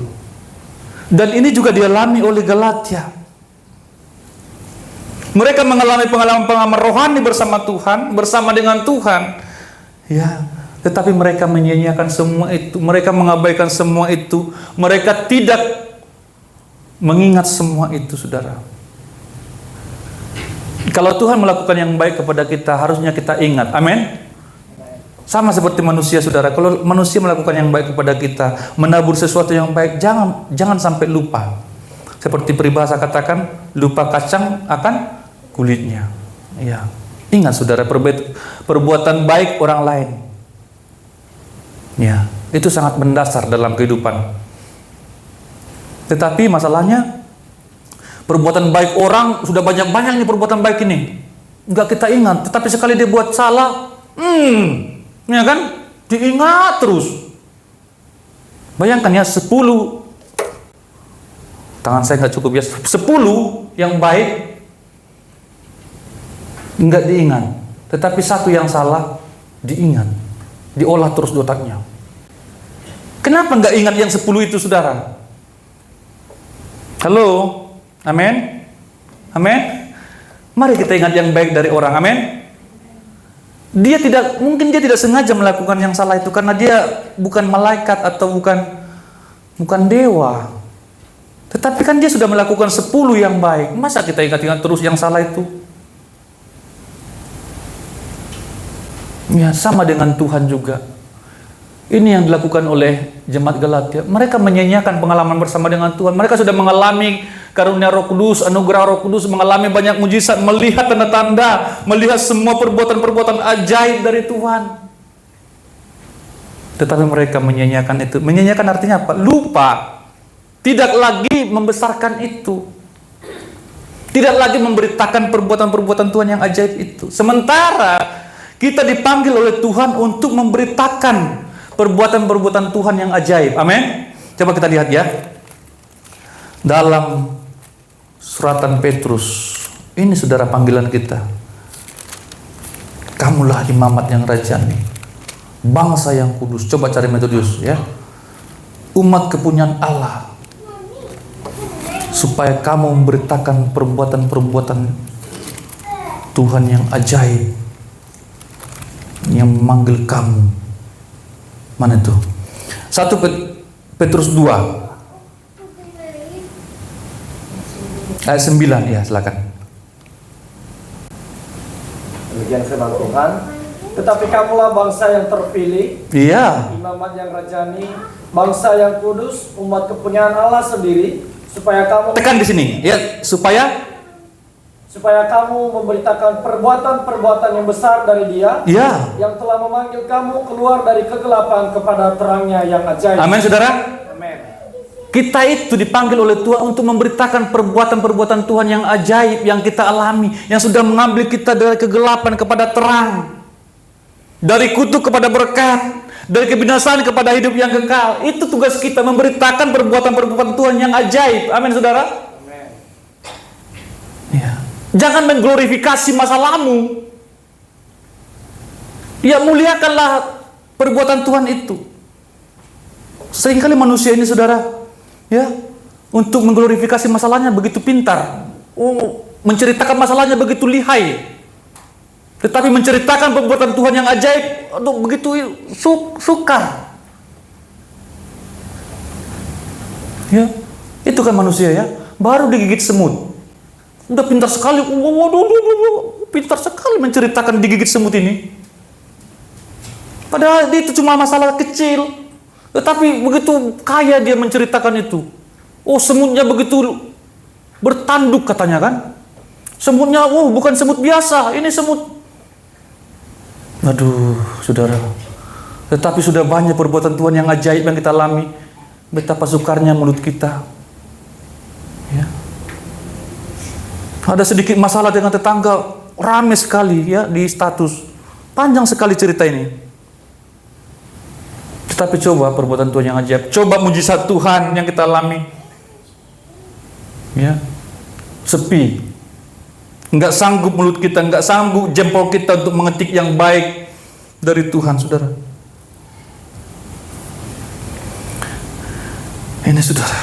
S1: Dan ini juga dialami oleh Galatia. Mereka mengalami pengalaman-pengalaman rohani bersama Tuhan, bersama dengan Tuhan. Ya, tetapi mereka menyia-nyiakan semua itu, mereka mengabaikan semua itu, mereka tidak mengingat semua itu, saudara. Kalau Tuhan melakukan yang baik kepada kita, harusnya kita ingat. Amin. Sama seperti manusia, saudara. Kalau manusia melakukan yang baik kepada kita, menabur sesuatu yang baik, jangan sampai lupa. Seperti peribahasa katakan, lupa kacang akan kulitnya. Ya. Ingat, saudara, perbuatan baik orang lain. Ya, itu sangat mendasar dalam kehidupan. Tetapi masalahnya, perbuatan baik orang sudah banyak-banyak nih perbuatan baik ini, enggak kita ingat. Tetapi sekali dia buat salah, ya kan, diingat terus. Bayangkan ya, 10, tangan saya nggak cukup ya, 10 yang baik enggak diingat, tetapi satu yang salah diingat, diolah terus di otaknya. Kenapa nggak ingat yang 10 itu, saudara? Halo, amin, amin. Mari kita ingat yang baik dari orang, amin. Mungkin dia tidak sengaja melakukan yang salah itu karena dia bukan malaikat atau bukan dewa. Tetapi kan dia sudah melakukan 10 yang baik. Masa kita ingat-ingat terus yang salah itu? Ya, sama dengan Tuhan juga. Ini yang dilakukan oleh jemaat Galatia. Mereka menyanyiakan pengalaman bersama dengan Tuhan. Mereka sudah mengalami karunia Roh Kudus, anugerah Roh Kudus, mengalami banyak mujizat, melihat tanda-tanda, melihat semua perbuatan-perbuatan ajaib dari Tuhan. Tetapi mereka menyanyiakan itu. Menyanyiakan artinya apa? Lupa. Tidak lagi membesarkan itu. Tidak lagi memberitakan perbuatan-perbuatan Tuhan yang ajaib itu. Sementara kita dipanggil oleh Tuhan untuk memberitakan perbuatan-perbuatan Tuhan yang ajaib. Amin. Coba kita lihat ya. Dalam suratan Petrus. Ini saudara panggilan kita. Kamulah imamat yang rajani, bangsa yang kudus. Coba cari Metius ya. Umat kepunyaan Allah. Supaya kamu memberitakan perbuatan-perbuatan Tuhan yang ajaib, yang memanggil kamu. Mana itu? 1 Petrus 2 ayat 9 ya, silakan.
S2: Demikian firman Tuhan. Tetapi kamulah bangsa yang terpilih,
S1: Iya.
S2: imamat yang rajani, bangsa yang kudus, umat kepunyaan Allah sendiri, supaya kamu
S1: Tekan di sini ya, supaya
S2: kamu memberitakan perbuatan-perbuatan yang besar dari Dia,
S1: ya.
S2: yang telah memanggil kamu keluar dari kegelapan kepada terangnya yang ajaib.
S1: Amin, saudara.
S2: Amin.
S1: Kita itu dipanggil oleh Tuhan untuk memberitakan perbuatan-perbuatan Tuhan yang ajaib yang kita alami, yang sudah mengambil kita dari kegelapan kepada terang, dari kutuk kepada berkat, dari kebinasaan kepada hidup yang kekal. Itu tugas kita, memberitakan perbuatan-perbuatan Tuhan yang ajaib. Amin, saudara.
S2: Amin.
S1: Ya. Jangan mengglorifikasi masa lalu. Ya, muliakanlah perbuatan Tuhan itu. Seringkali manusia ini, saudara, ya, untuk mengglorifikasi masalahnya begitu pintar, menceritakan masalahnya begitu lihai, tetapi menceritakan perbuatan Tuhan yang ajaib, begitu sukar. Ya, Itu kan manusia ya, baru digigit semut. Udah pintar sekali, waduh, pintar sekali menceritakan digigit semut ini. Padahal itu cuma masalah kecil. Tetapi begitu kaya dia menceritakan itu. Oh, semutnya begitu bertanduk katanya kan. Semutnya, oh bukan semut biasa, ini semut. Aduh, saudara. Tetapi sudah banyak perbuatan Tuhan yang ajaib yang kita alami. Betapa sukarnya mulut kita. Ya. Ada sedikit masalah dengan tetangga, ramai sekali ya di status. Panjang sekali cerita ini. Tetapi coba perbuatan Tuhan yang ajaib. Coba mujizat Tuhan yang kita alami. Ya. Sepi. Enggak sanggup mulut kita, enggak sanggup jempol kita untuk mengetik yang baik dari Tuhan, saudara. Ini saudara.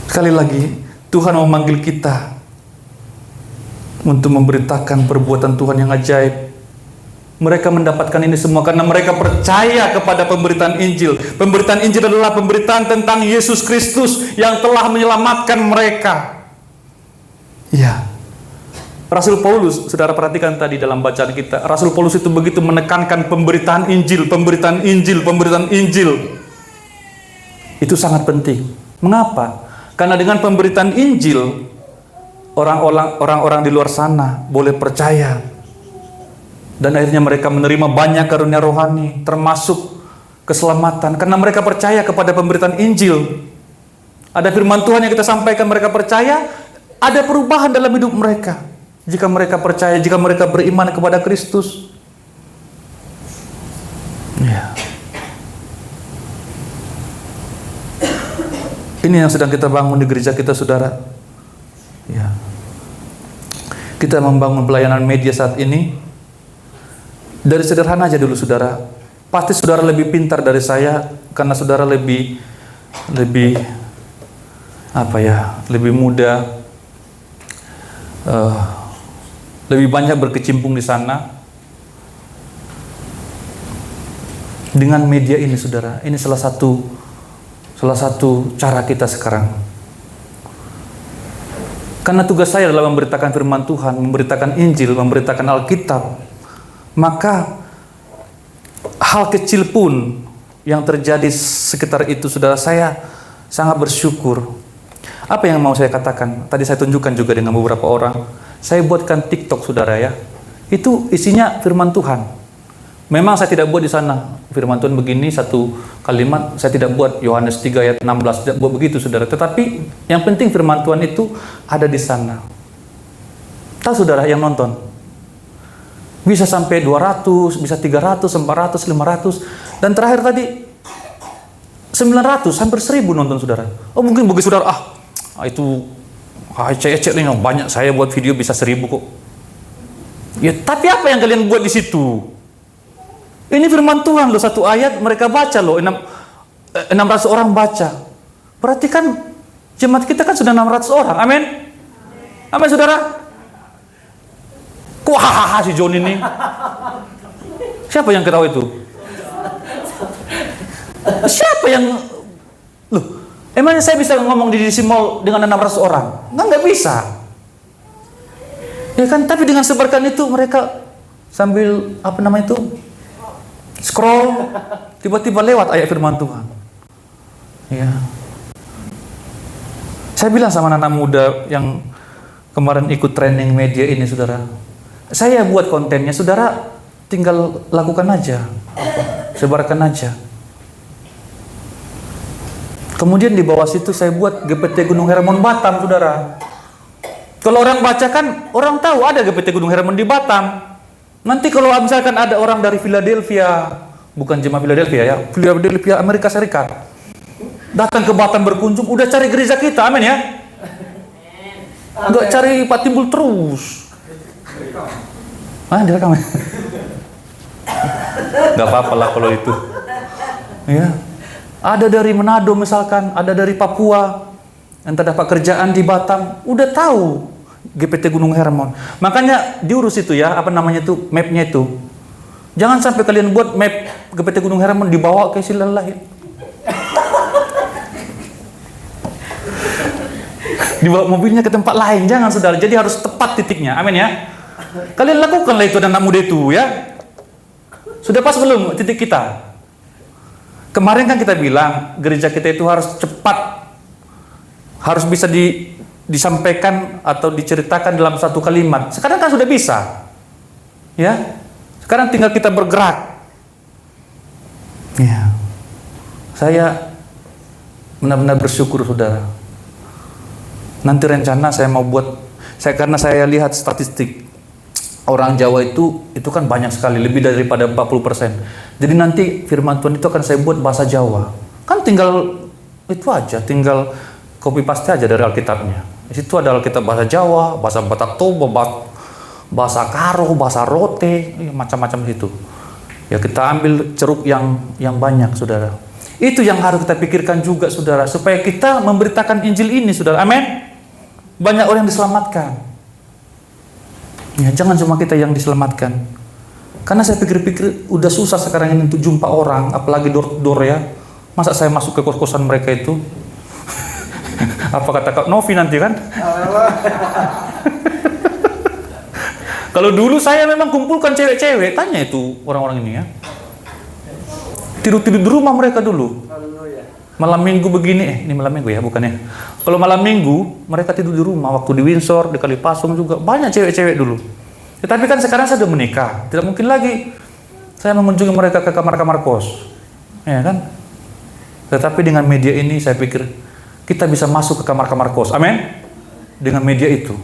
S1: Sekali lagi, Tuhan memanggil kita untuk memberitakan perbuatan Tuhan yang ajaib. Mereka mendapatkan ini semua karena mereka percaya kepada pemberitaan Injil. Pemberitaan Injil adalah pemberitaan tentang Yesus Kristus yang telah menyelamatkan mereka. Ya. Rasul Paulus, saudara perhatikan tadi dalam bacaan kita, Rasul Paulus itu begitu menekankan pemberitaan Injil, pemberitaan Injil, pemberitaan Injil. Itu sangat penting. Mengapa? Karena dengan pemberitaan Injil, orang-orang di luar sana boleh percaya. Dan akhirnya mereka menerima banyak karunia rohani, termasuk keselamatan. Karena mereka percaya kepada pemberitaan Injil. Ada firman Tuhan yang kita sampaikan, mereka percaya, ada perubahan dalam hidup mereka. Jika mereka percaya, jika mereka beriman kepada Kristus. Ya. Ini yang sedang kita bangun di gereja kita, saudara. Ya. Kita membangun pelayanan media saat ini dari sederhana aja dulu, saudara. Pasti saudara lebih pintar dari saya karena saudara lebih lebih muda, lebih banyak berkecimpung di sana. Dengan media ini, saudara, ini salah satu cara kita sekarang. Karena tugas saya adalah memberitakan firman Tuhan, memberitakan Injil, memberitakan Alkitab. Maka hal kecil pun yang terjadi sekitar itu, saudara, saya sangat bersyukur. Apa yang mau saya katakan? Tadi saya tunjukkan juga dengan beberapa orang. Saya buatkan TikTok, saudara ya. Itu isinya firman Tuhan. Memang saya tidak buat di sana firman Tuhan begini satu kalimat, saya tidak buat Yohanes 3 ayat 16, tidak buat begitu, saudara. Tetapi yang penting firman Tuhan itu ada di sana. Tahu saudara yang nonton? Bisa sampai 200, bisa 300, 400, 500, dan terakhir tadi 900, hampir 1000 nonton, saudara. Oh, mungkin bagi saudara, itu ecek-ecek nih, banyak, saya buat video bisa 1000 kok. Ya, tapi apa yang kalian buat di situ? Ini firman Tuhan loh, satu ayat mereka baca loh, 600 orang baca. Berarti kan jemaat kita kan sudah 600 orang, amin? Amin, saudara? Kok hahaha si John ini? Siapa yang ketawa itu? Siapa yang... Loh, emangnya saya bisa ngomong di DC Mall dengan 600 orang? Nggak bisa. Ya kan, tapi dengan sebarkan itu mereka sambil scroll, tiba-tiba lewat ayat firman Tuhan. Ya. Saya bilang sama anak muda yang kemarin ikut training media ini, saudara, saya buat kontennya, saudara tinggal lakukan aja, sebarkan aja. Kemudian di bawah situ saya buat GPT Gunung Hermon Batam, saudara. Kalau orang baca kan, orang tahu ada GPT Gunung Hermon di Batam. Nanti kalau misalkan ada orang dari Philadelphia, bukan jemaah Philadelphia ya, Philadelphia Amerika Serikat, datang ke Batam berkunjung, udah cari gereja kita, amin ya? Enggak cari Pak Timbul terus. Direkam ya? Gak apa-apa lah kalau itu. Ya. Ada dari Manado misalkan, ada dari Papua, entah dapat kerjaan di Batam, udah tahu GPT Gunung Hermon. Makanya diurus itu ya, mapnya itu. Jangan sampai kalian buat map GPT Gunung Hermon dibawa ke Silalahi. Dibawa mobilnya ke tempat lain, jangan saudara. Jadi harus tepat titiknya. Amin ya. Kalian lakukanlah itu anak muda itu ya. Sudah pas belum titik kita? Kemarin kan kita bilang gereja kita itu harus cepat, harus bisa disampaikan atau diceritakan dalam satu kalimat. Sekarang kan sudah bisa, ya. Sekarang tinggal kita bergerak. Ya, saya benar-benar bersyukur saudara. Nanti rencana saya mau buat, karena saya lihat statistik. Orang Jawa itu kan banyak sekali, lebih daripada 40%. Jadi nanti firman Tuhan itu akan saya buat bahasa Jawa. Kan tinggal itu aja, tinggal copy paste aja dari Alkitabnya. Di situ ada Alkitab bahasa Jawa, bahasa Batak Toba, bahasa Karo, bahasa Rote, macam-macam gitu. Ya kita ambil ceruk yang banyak, saudara. Itu yang harus kita pikirkan juga, saudara, supaya kita memberitakan Injil ini, saudara. Amin. Banyak orang yang diselamatkan. Ya, jangan cuma kita yang diselamatkan. Karena saya pikir-pikir udah susah sekarang ini untuk jumpa orang, apalagi door ya. Masa saya masuk ke kos-kosan mereka itu? Apa kata Kak Novi nanti kan? Kalau dulu saya memang kumpulkan cewek-cewek, tanya itu orang-orang ini ya. Tidur-tidur di rumah mereka dulu. Malam minggu begini, ini malam minggu ya bukannya. Kalau malam minggu mereka tidur di rumah, waktu di Windsor, di Kalipasung juga banyak cewek-cewek dulu. Tetapi kan sekarang saya sudah menikah, tidak mungkin lagi saya mengunjungi mereka ke kamar-kamar kos, ya kan? Tetapi dengan media ini saya pikir kita bisa masuk ke kamar-kamar kos, amin? Dengan media itu,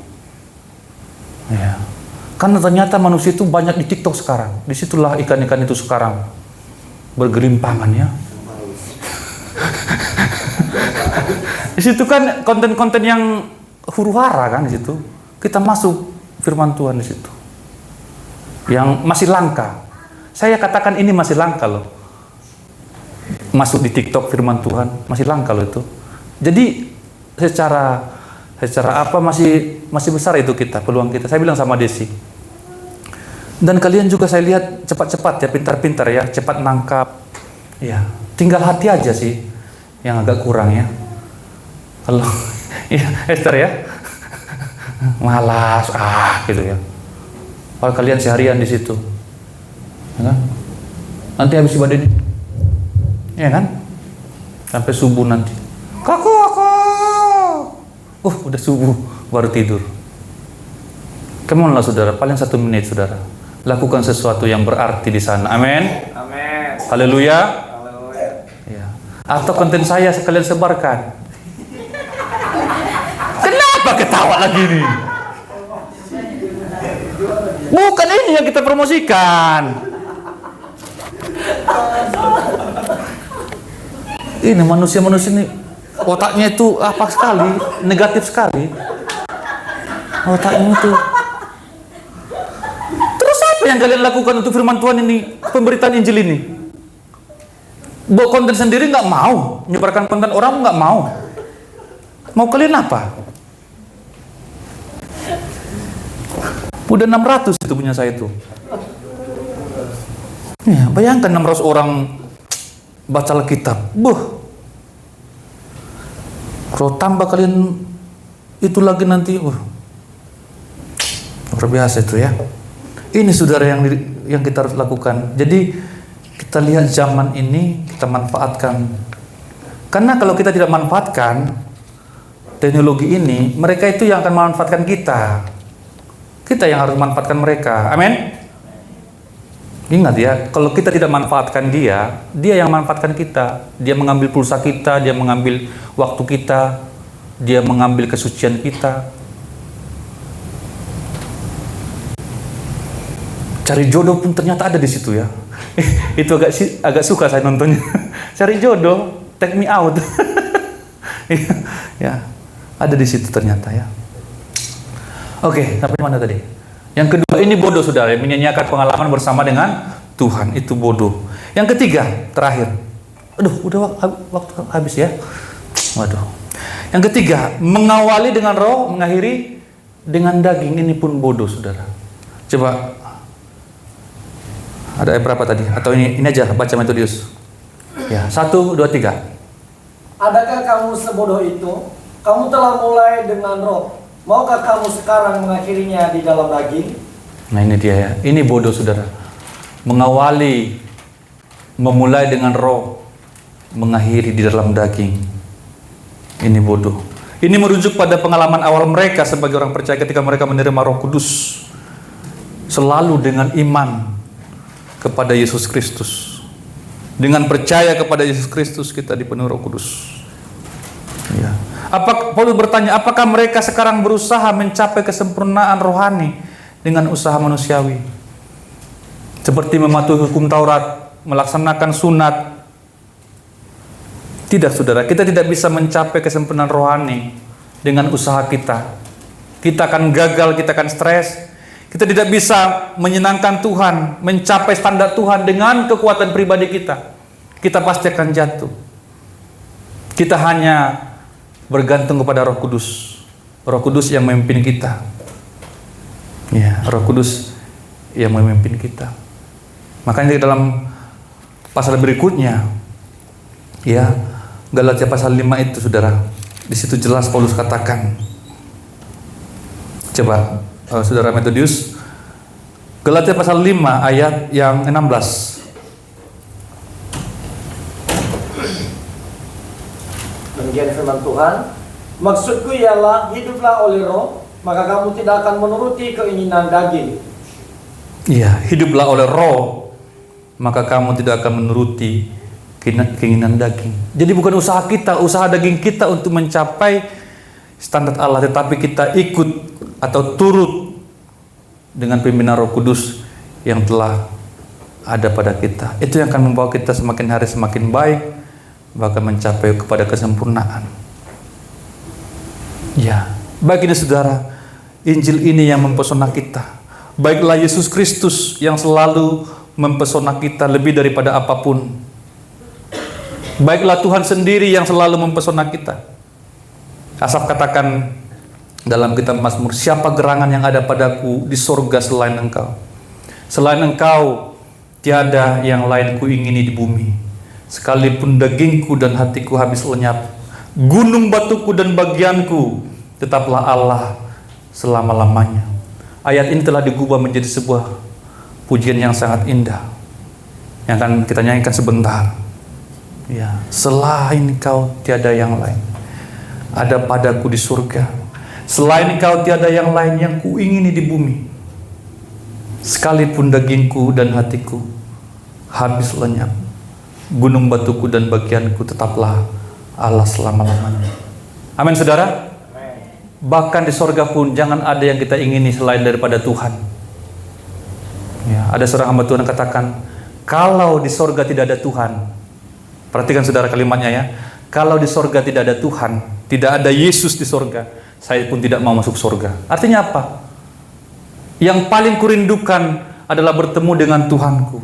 S1: ya. Karena ternyata manusia itu banyak di TikTok sekarang. Disitulah ikan-ikan itu sekarang bergelimpangan ya. Di situ kan konten-konten yang huru-hara kan di situ. Kita masuk firman Tuhan di situ. Yang masih langka. Saya katakan ini masih langka loh. Masuk di TikTok firman Tuhan masih langka loh itu. Jadi secara apa masih besar itu kita, peluang kita. Saya bilang sama Desi. Dan kalian juga saya lihat cepat-cepat ya, pintar-pintar ya, cepat nangkap. Ya, tinggal hati aja sih yang agak kurang ya. Kalau ya Esther ya malas gitu ya. Kalau kalian seharian di situ, ya kan? Nanti habis ibadah ini, ya kan? Sampai subuh nanti. Kakak. Udah subuh baru tidur. Come on lah saudara, paling 1 menit saudara. Lakukan sesuatu yang berarti di sana. Amin.
S2: Amin.
S1: Haleluya.
S2: Haleluya.
S1: Ya. Atau konten saya sekalian sebarkan. Kenapa ketawa lagi nih? Bukan ini yang kita promosikan. Ini manusia-manusia ini otaknya itu apa sekali, negatif sekali. Otaknya itu. Terus apa yang kalian lakukan untuk firman Tuhan ini, pemberitaan Injil ini? Buat konten sendiri nggak mau, menyebarkan konten orang nggak mau. Mau kalian apa? Udah 600 itu punya saya itu. Ya, bayangkan 600 orang baca Alkitab. Kalau tambah kalian itu lagi nanti, luar biasa itu ya. Ini saudara yang kita harus lakukan. Jadi kita lihat zaman ini, kita manfaatkan. Karena kalau kita tidak manfaatkan teknologi ini, mereka itu yang akan memanfaatkan kita. Kita yang harus manfaatkan mereka. Amin. Ingat ya, kalau kita tidak manfaatkan dia yang manfaatkan kita. Dia mengambil pulsa kita, dia mengambil waktu kita, dia mengambil kesucian kita. Cari jodoh pun ternyata ada di situ ya. Itu agak suka saya nontonnya. Cari jodoh, take me out. Ya, ada di situ ternyata ya. Oke, sampai mana tadi? Yang kedua ini bodoh saudara, menyanyiakan pengalaman bersama dengan Tuhan, itu bodoh. Yang ketiga, terakhir. Udah waktu habis ya. Waduh. Yang ketiga, mengawali dengan roh, mengakhiri dengan daging, ini pun bodoh saudara. Coba ada ayat berapa tadi? Atau ini aja baca Metodius. Ya, 1, 2, 3.
S2: Adakah kamu sebodoh itu? Kamu telah mulai dengan roh. Maukah kamu sekarang mengakhirinya di dalam daging?
S1: Nah ini dia ya. Ini bodoh saudara. Mengawali, memulai dengan roh, mengakhiri di dalam daging. Ini bodoh. Ini merujuk pada pengalaman awal mereka sebagai orang percaya ketika mereka menerima Roh Kudus. Selalu dengan iman kepada Yesus Kristus. Dengan percaya kepada Yesus Kristus kita dipenuhi Roh Kudus. Ya. Paulus bertanya, apakah mereka sekarang berusaha mencapai kesempurnaan rohani dengan usaha manusiawi? Seperti mematuhi hukum Taurat, melaksanakan sunat. Tidak saudara, kita tidak bisa mencapai kesempurnaan rohani dengan usaha kita. Kita akan gagal, kita akan stres. Kita tidak bisa menyenangkan Tuhan, mencapai standar Tuhan dengan kekuatan pribadi kita. Kita pasti akan jatuh. Kita hanya bergantung kepada Roh Kudus. Roh Kudus yang memimpin kita. Ya, Roh Kudus yang memimpin kita. Makanya di dalam pasal berikutnya, ya, Galatia pasal 5 itu saudara, di situ jelas Paulus katakan. Coba saudara Metodius, Galatia pasal 5 ayat yang 16.
S2: Demikian firman Tuhan, maksudku ialah hiduplah oleh roh, maka kamu tidak akan menuruti keinginan daging.
S1: Iya, hiduplah oleh roh, maka kamu tidak akan menuruti keinginan daging. Jadi bukan usaha kita, usaha daging kita untuk mencapai standar Allah, tetapi kita ikut atau turut dengan pimpinan Roh Kudus yang telah ada pada kita. Itu yang akan membawa kita semakin hari semakin baik, bahkan mencapai kepada kesempurnaan. Ya, baik ini saudara, Injil ini yang mempesona kita. Baiklah Yesus Kristus yang selalu mempesona kita lebih daripada apapun. Baiklah Tuhan sendiri yang selalu mempesona kita. Asaf katakan dalam kitab Mazmur, siapa gerangan yang ada padaku di sorga selain engkau? Selain engkau, tiada yang lain ku ingini di bumi. Sekalipun dagingku dan hatiku habis lenyap, gunung batuku dan bagianku, tetaplah Allah selama-lamanya. Ayat ini telah digubah menjadi sebuah pujian yang sangat indah, yang akan kita nyanyikan sebentar. Ya, selain kau tiada yang lain ada padaku di surga. Selain kau tiada yang lain yang kuingini di bumi. Sekalipun dagingku dan hatiku habis lenyap, gunung batuku dan bagianku tetaplah Allah selama-lamanya. Amin saudara. Bahkan di sorga pun jangan ada yang kita ingini selain daripada Tuhan. Ya, ada seorang hamba Tuhan yang katakan, kalau di sorga tidak ada Tuhan, perhatikan saudara kalimatnya ya, kalau di sorga tidak ada Tuhan, tidak ada Yesus di sorga, saya pun tidak mau masuk sorga. Artinya apa? Yang paling kurindukan adalah bertemu dengan Tuhanku.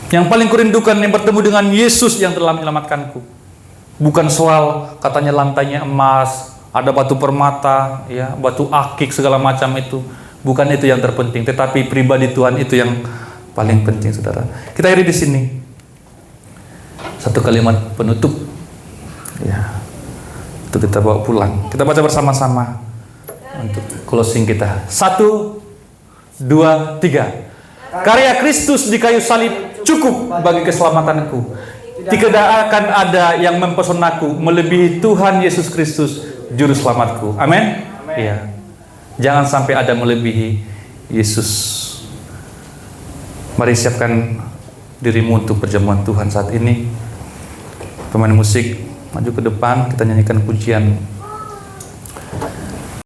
S1: Yang paling kurindukan yang bertemu dengan Yesus yang telah menyelamatkanku. Bukan soal katanya lantainya emas, ada batu permata, ya, batu akik segala macam itu. Bukan itu yang terpenting, tetapi pribadi Tuhan itu yang paling penting, saudara. Kita akhiri di sini. Satu kalimat penutup, ya, itu kita bawa pulang. Kita baca bersama-sama untuk closing kita. 1, 2, 3. Karya Kristus di kayu salib cukup bagi keselamatanku. Tidak akan ada yang mempesonaku melebihi Tuhan Yesus Kristus juru selamatku. Amin. Iya. Jangan sampai ada melebihi Yesus. Mari siapkan dirimu untuk perjamuan Tuhan saat ini. Pemain musik maju ke depan, kita nyanyikan pujian